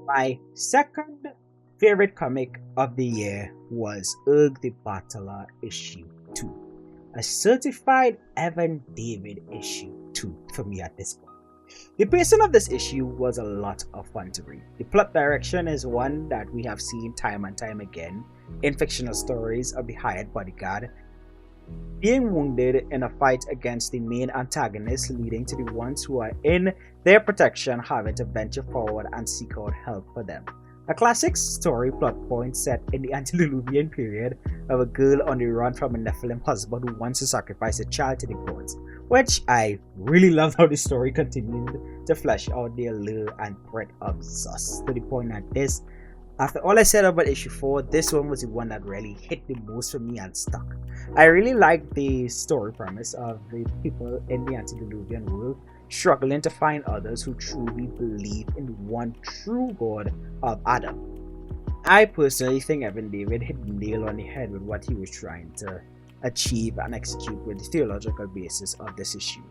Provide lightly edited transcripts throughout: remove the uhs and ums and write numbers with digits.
My second favorite comic of the year was Erg the Battler issue 2. A certified Evan David issue 2 for me at this point. The pacing of this issue was a lot of fun to read. The plot direction is one that we have seen time and time again in fictional stories of the hired bodyguard being wounded in a fight against the main antagonist, leading to the ones who are in their protection having to venture forward and seek out help for them. A classic story plot point set in the antediluvian period of a girl on the run from a Nephilim husband who wants to sacrifice a child to the gods, which I really loved how the story continued to flesh out the allure and threat of Zeus, to the point that this, after all I said about issue 4, this one was the one that really hit the most for me and stuck. I really liked the story premise of the people in the antediluvian world struggling to find others who truly believe in the one true God of Adam. I personally think Evan David hit the nail on the head with what he was trying to achieve and execute with the theological basis of this issue.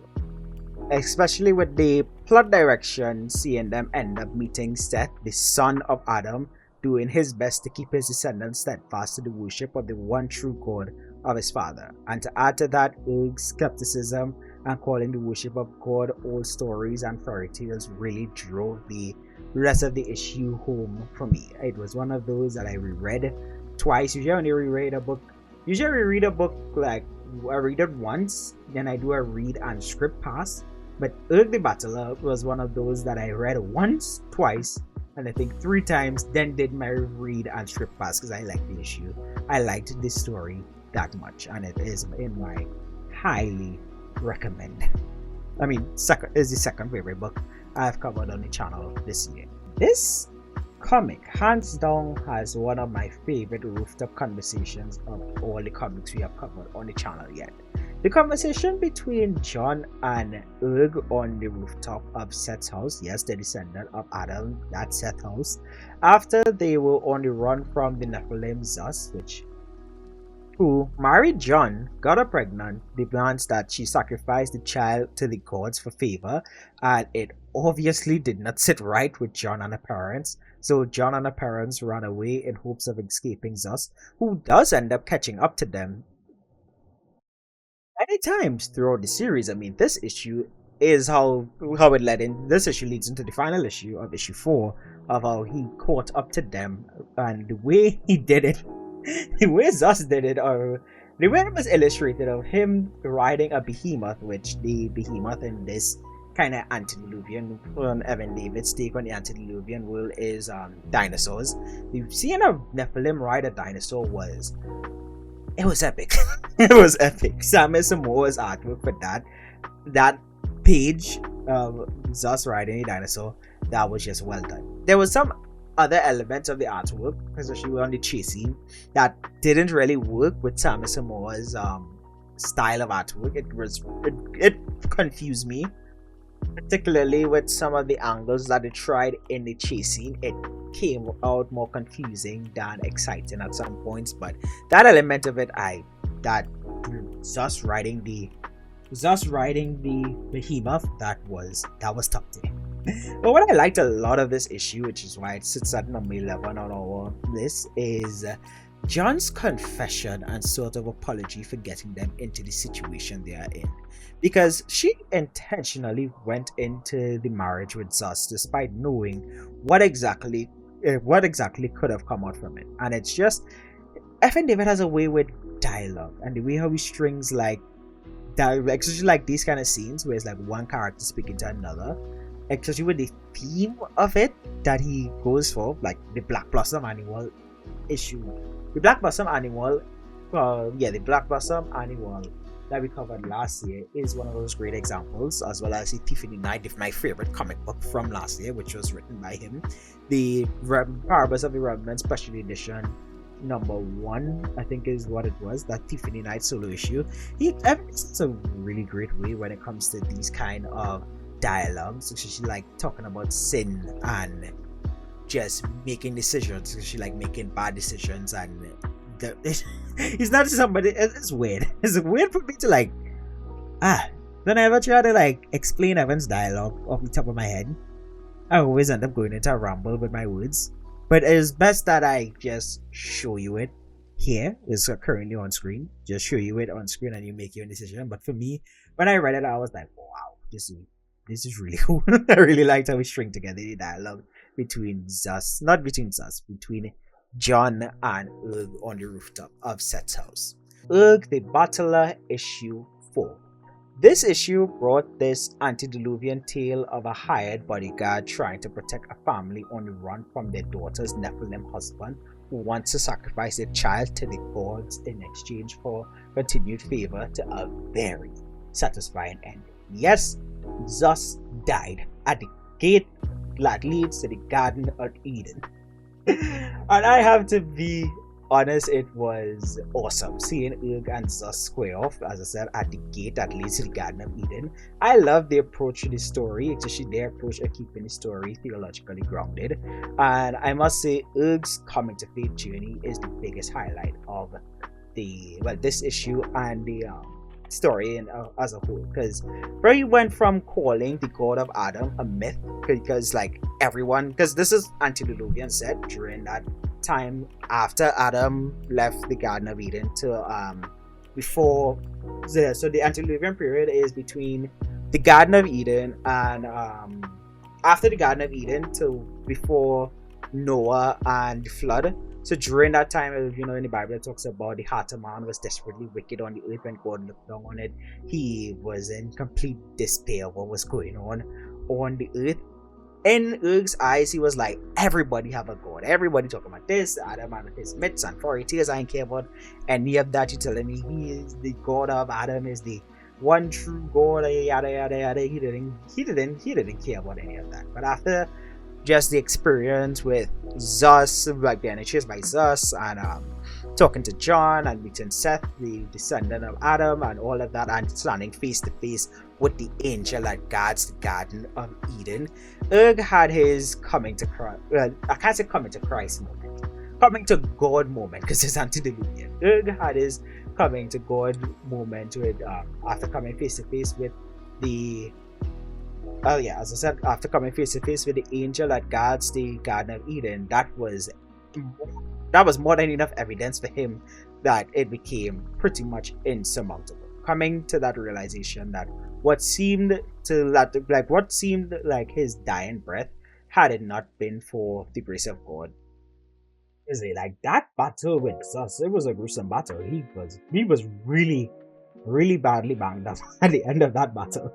Especially with the plot direction, seeing them end up meeting Seth, the son of Adam, doing his best to keep his descendants steadfast to the worship of the one true God of his father. And to add to that, Erg's skepticism and calling the worship of God old stories and fairy tales really drove the rest of the issue home for me. It was one of those that I reread twice. Usually when I reread a book, like I read it once, then I do a read and script pass. But Erg the Battler was one of those that I read once, twice, and I think 3 times, then did my read and script pass because I liked the issue. I liked this story that much, and it is in my highly recommend. I mean, is the second favorite book I've covered on the channel this year. This comic, hands down, has one of my favorite rooftop conversations of all the comics we have covered on the channel yet. The conversation between John and Erg on the rooftop of Seth's house, yes, the descendant of Adam, that's Seth's house, after they were on the run from the Nephilim Zeus, who married John, got her pregnant, demands that she sacrifice the child to the gods for favor, and it obviously did not sit right with John and her parents, so John and her parents ran away in hopes of escaping Zeus, who does end up catching up to them many times throughout the series. I mean, this issue is how it led in. This issue leads into the final issue of issue 4 of how he caught up to them, and the way he did it, the way Zeus did it, or the way it was illustrated of him riding a behemoth, which the behemoth in this kind of antediluvian, Evan David's take on the antediluvian world is dinosaurs. Seeing a Nephilim ride a dinosaur was epic. It was epic. Sam Samoa's artwork for that page of Zeus riding a dinosaur, that was just well done. There was some other elements of the artwork, especially on the chase scene, that didn't really work with Sam Samoa's style of artwork. It confused me, particularly with some of the angles that they tried in the chase scene. It came out more confusing than exciting at some points, but that element of it, that Zeus riding the behemoth, that was top tier. But what I liked a lot of this issue, which is why it sits at number 11 on our list, is John's confession and sort of apology for getting them into the situation they are in, because she intentionally went into the marriage with Zeus despite knowing what exactly could have come out from it. And it's just, Evan David has a way with dialogue and the way how he strings like dialogue, especially like these kind of scenes where it's like one character speaking to another, especially with the theme of it that he goes for, like the Black Blossom Annual issue. The Black Blossom Annual that we covered last year is one of those great examples, as well as the Tiffany Knight, my favorite comic book from last year, which was written by him. The Parables of the Revenant Special Edition number 1, I think is what it was, that Tiffany Knight solo issue. It's a really great way when it comes to these kind of dialogues. So she's like talking about sin and just making decisions. So she like making bad decisions, and he's not somebody. It's weird. It's weird for me to like. Then I ever try to like explain Evan's dialogue off the top of my head. I always end up going into a ramble with my words. But it's best that I just show you it here. It's currently on screen. Just show you it on screen and you make your decision. But for me, when I read it, I was like, wow, this is really cool. I really liked how we string together the dialogue between Zus, not between Zus, between John and Erg on the rooftop of Seth's house. Erg the Battler, issue 4. This issue brought this antediluvian tale of a hired bodyguard trying to protect a family on the run from their daughter's Nephilim husband who wants to sacrifice their child to the gods in exchange for continued favor to a very satisfying end. Yes, Zus died at the gate that leads to the Garden of Eden. And I have to be honest, it was awesome seeing Erg and Zus square off, as I said, at the gate that leads to the Garden of Eden. I love the approach to the story, especially their approach of keeping the story theologically grounded. And I must say, Erg's coming to faith journey is the biggest highlight of this issue and the story as a whole, because where he went from calling the god of Adam a myth, because this is antediluvian set during that time after Adam left the Garden of Eden to before so the antediluvian period is between the Garden of Eden and after the Garden of Eden to before Noah and the flood. So during that time, in the Bible it talks about the heart of man was desperately wicked on the earth. When God looked down on it, he was in complete despair of what was going on the earth. In Erg's eyes, he was like, everybody have a god. Everybody talking about this, Adam and his myths and fairy tales. I ain't care about any of that. You telling me he is the god of Adam, is the one true god, yada yada yada. He didn't care about any of that. But after just the experience with Zus, like being chased by Zus, and talking to John and meeting Seth, the descendant of Adam, and all of that, and standing face to face with the angel that guards the Garden of Eden, Erg had his coming to Christ. Well, I can't say coming to Christ moment, coming to God moment, because it's antediluvian. Erg had his coming to God moment with after coming face to face with the as I said, after coming face to face with the angel that guards the Garden of Eden, that was more than enough evidence for him that it became pretty much insurmountable. Coming to that realization that what seemed like his dying breath, had it not been for the grace of God. Is it like that battle with Zus? It was a gruesome battle. He was really, really badly banged up at the end of that battle.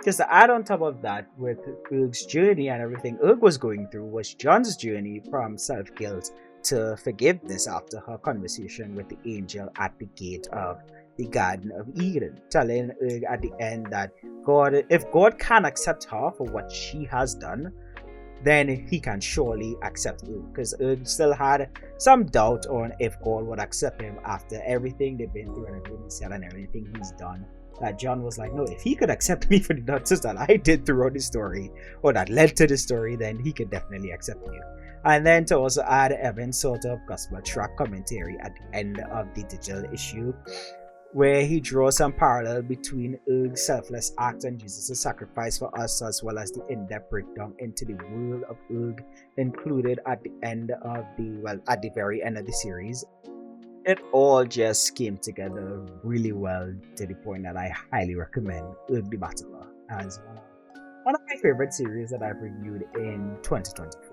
Just to add on top of that, with Erg's journey and everything Erg was going through, was John's journey from self-guilt to forgiveness after her conversation with the angel at the gate of the Garden of Eden, telling Erg at the end that if God can accept her for what she has done, then he can surely accept Erg, because Erg still had some doubt on if God would accept him after everything they've been through and everything he said and everything he's done. That John was like, no, if he could accept me for the nonsense that I did throughout the story, or that led to the story, then he could definitely accept you. And then to also add Evan's sort of gospel track commentary at the end of the digital issue, where he draws some parallel between Erg's selfless act and Jesus' sacrifice for us, as well as the in-depth breakdown into the world of Erg included at the very end of the series. It all just came together really well to the point that I highly recommend Erg the Battler as one of my favorite series that I've reviewed in 2024.